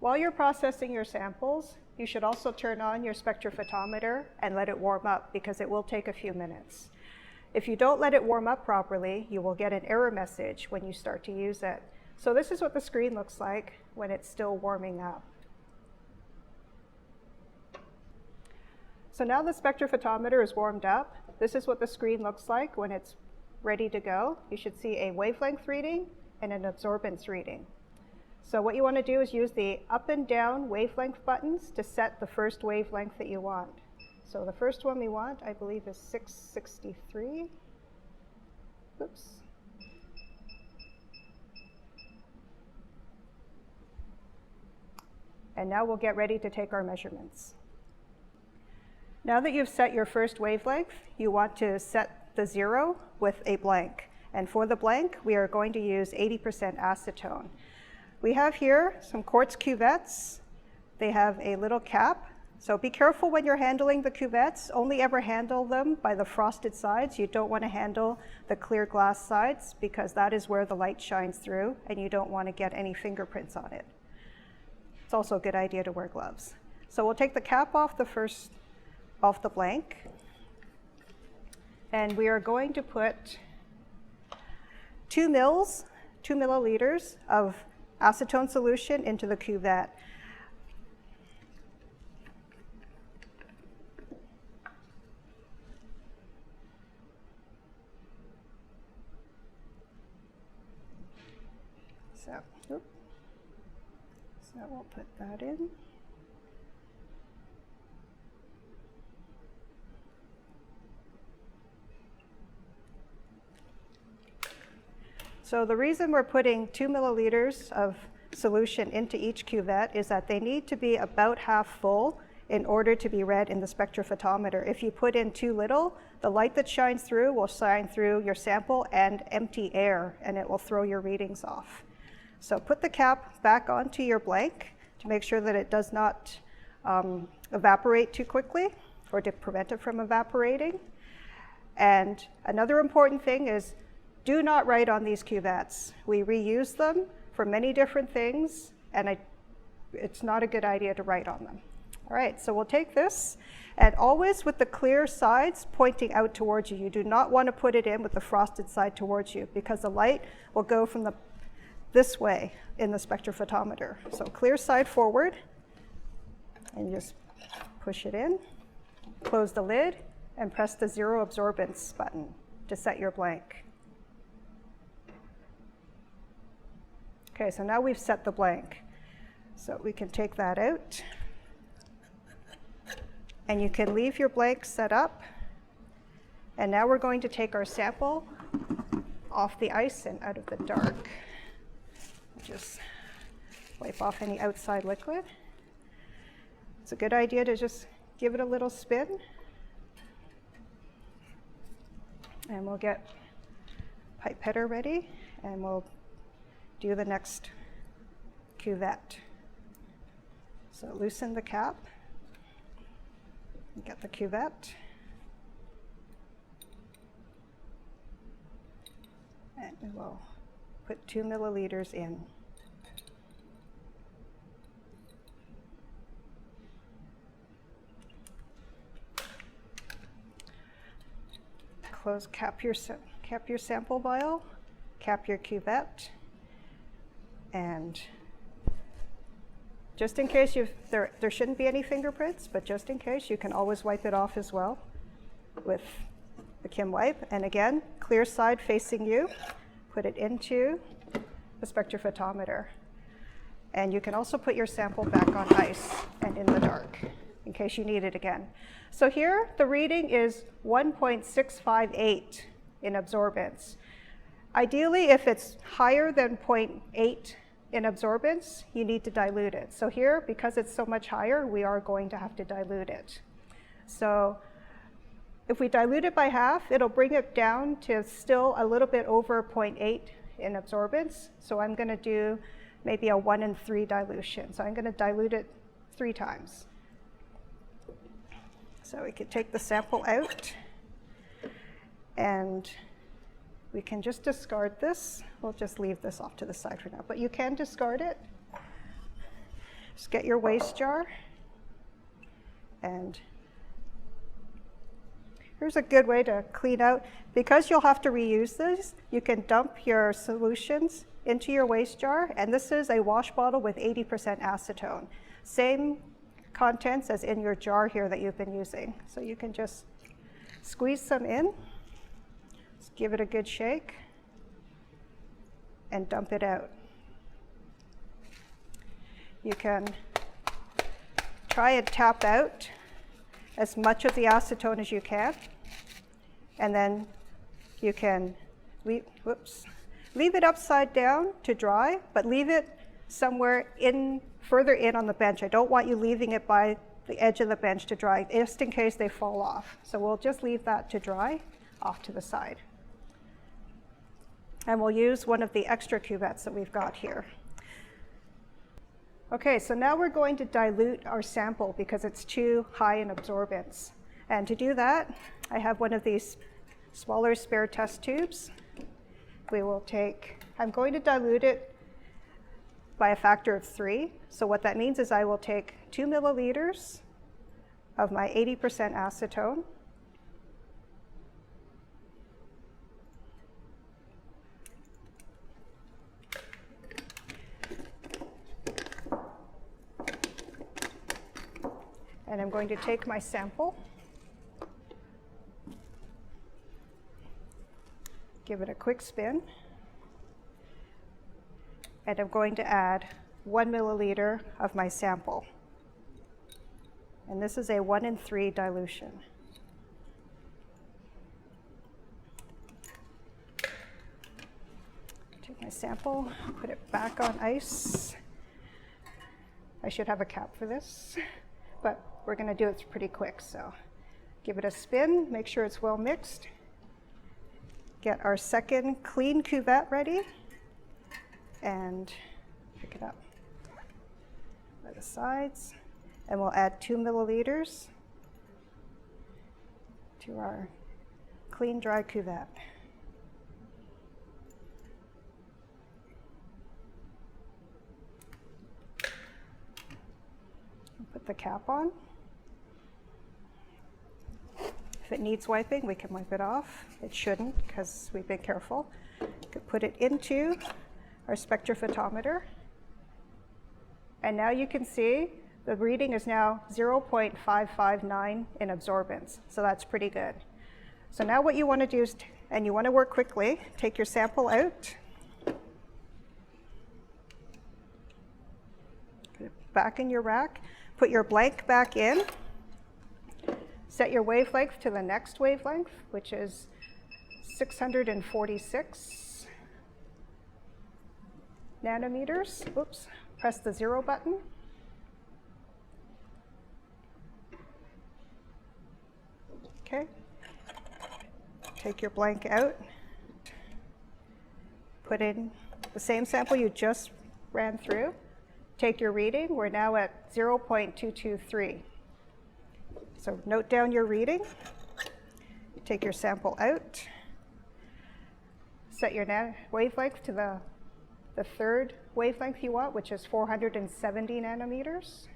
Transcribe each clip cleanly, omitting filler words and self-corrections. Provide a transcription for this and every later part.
While you're processing your samples, you should also turn on your spectrophotometer and let it warm up because it will take a few minutes. If you don't let it warm up properly, you will get an error message when you start to use it. So this is what the screen looks like when it's still warming up. So now the spectrophotometer is warmed up. This is what the screen looks like when it's ready to go. You should see a wavelength reading and an absorbance reading. So what you want to do is use the up and down wavelength buttons to set the first wavelength that you want. So the first one we want, I believe, is 663. Oops. And now we'll get ready to take our measurements. Now that you've set your first wavelength, you want to set the 0 with a blank. And for the blank, we are going to use 80% acetone. We have here some quartz cuvettes. They have a little cap. So be careful when you're handling the cuvettes. Only ever handle them by the frosted sides. You don't want to handle the clear glass sides because that is where the light shines through and you don't want to get any fingerprints on it. It's also a good idea to wear gloves. So we'll take the cap off the blank. And we are going to put 2 milliliters of acetone solution into the cuvette. So we'll put that in. So the reason we're putting 2 milliliters of solution into each cuvette is that they need to be about half full in order to be read in the spectrophotometer. If you put in too little, the light that shines through will shine through your sample and empty air, and it will throw your readings off. So put the cap back onto your blank to make sure that it does not evaporate too quickly or to prevent it from evaporating. And another important thing is do not write on these cuvettes. We reuse them for many different things, and it's not a good idea to write on them. All right, so we'll take this, and always with the clear sides pointing out towards you. You do not want to put it in with the frosted side towards you because the light will go from this way in the spectrophotometer. So clear side forward, and just push it in, close the lid, and press the 0 absorbance button to set your blank. Okay, so now we've set the blank. So we can take that out. And you can leave your blank set up. And now we're going to take our sample off the ice and out of the dark. Just wipe off any outside liquid. It's a good idea to just give it a little spin. And we'll get pipetter ready, and we'll do the next cuvette. So loosen the cap, get the cuvette, and we will put 2 milliliters in. Close, cap your sample vial, cap your cuvette. And just in case there shouldn't be any fingerprints, but just in case, you can always wipe it off as well with the Kim wipe. And again, clear side facing you, put it into the spectrophotometer. And you can also put your sample back on ice and in the dark in case you need it again. So here, the reading is 1.658 in absorbance. Ideally, if it's higher than 0.8 in absorbance, you need to dilute it. So here, because it's so much higher, we are going to have to dilute it. So if we dilute it by half, it'll bring it down to still a little bit over 0.8 in absorbance. So I'm going to do maybe a 1 in 3 dilution. So I'm going to dilute it 3 times. So we could take the sample out, and we can just discard this. We'll just leave this off to the side for now, but you can discard it. Just get your waste jar, and here's a good way to clean out. Because you'll have to reuse this, you can dump your solutions into your waste jar, and this is a wash bottle with 80% acetone. Same contents as in your jar here that you've been using. So you can just squeeze some in, just give it a good shake, and dump it out. You can try and tap out as much of the acetone as you can, and then you can leave it upside down to dry, but leave it somewhere further in on the bench. I don't want you leaving it by the edge of the bench to dry, just in case they fall off. So we'll just leave that to dry off to the side. And we'll use one of the extra cuvettes that we've got here. Okay, so now we're going to dilute our sample because it's too high in absorbance. And to do that, I have one of these smaller spare test tubes. I'm going to dilute it by a factor of 3. So what that means is I will take 2 milliliters of my 80% acetone, and I'm going to take my sample, give it a quick spin, and I'm going to add 1 milliliter of my sample. And this is a 1-in-3 dilution. Take my sample, put it back on ice. I should have a cap for this, but we're going to do it pretty quick. So give it a spin, make sure it's well mixed. Get our second clean cuvette ready, and pick it up by the sides. And we'll add 2 milliliters to our clean, dry cuvette. Put the cap on. If it needs wiping, we can wipe it off. It shouldn't, because we've been careful. We could put it into our spectrophotometer. And now you can see the reading is now 0.559 in absorbance. So that's pretty good. So now what you want to do is, and you want to work quickly, take your sample out. Put it back in your rack. Put your blank back in. Set your wavelength to the next wavelength, which is 646 nanometers. Oops, press the 0 button. Okay, take your blank out. Put in the same sample you just ran through. Take your reading. We're now at 0.223. So note down your reading. Take your sample out. Set your wavelength to the third wavelength you want, which is 470 nanometers.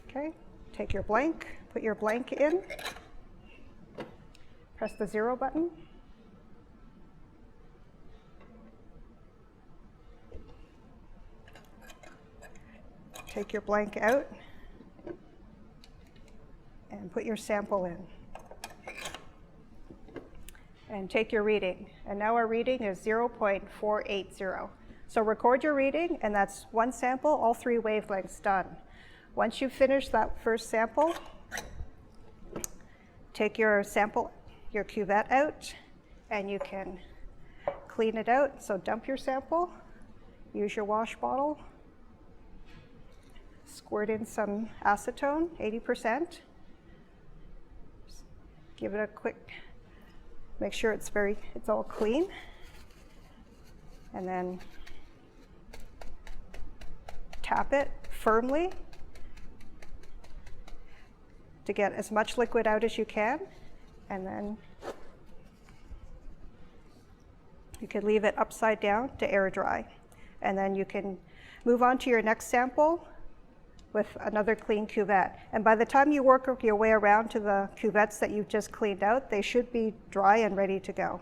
Okay, take your blank, put your blank in. Press the 0 button. Take your blank out and put your sample in. And take your reading. And now our reading is 0.480. So record your reading, and that's one sample, all 3 wavelengths done. Once you finish that first sample, take your sample, your cuvette out, and you can clean it out. So dump your sample, use your wash bottle, squirt in some acetone, 80%. Give it a quick, make sure it's all clean. And then tap it firmly to get as much liquid out as you can. And then You can leave it upside down to air dry. And then you can move on to your next sample with another clean cuvette. And by the time you work your way around to the cuvettes that you've just cleaned out, they should be dry and ready to go.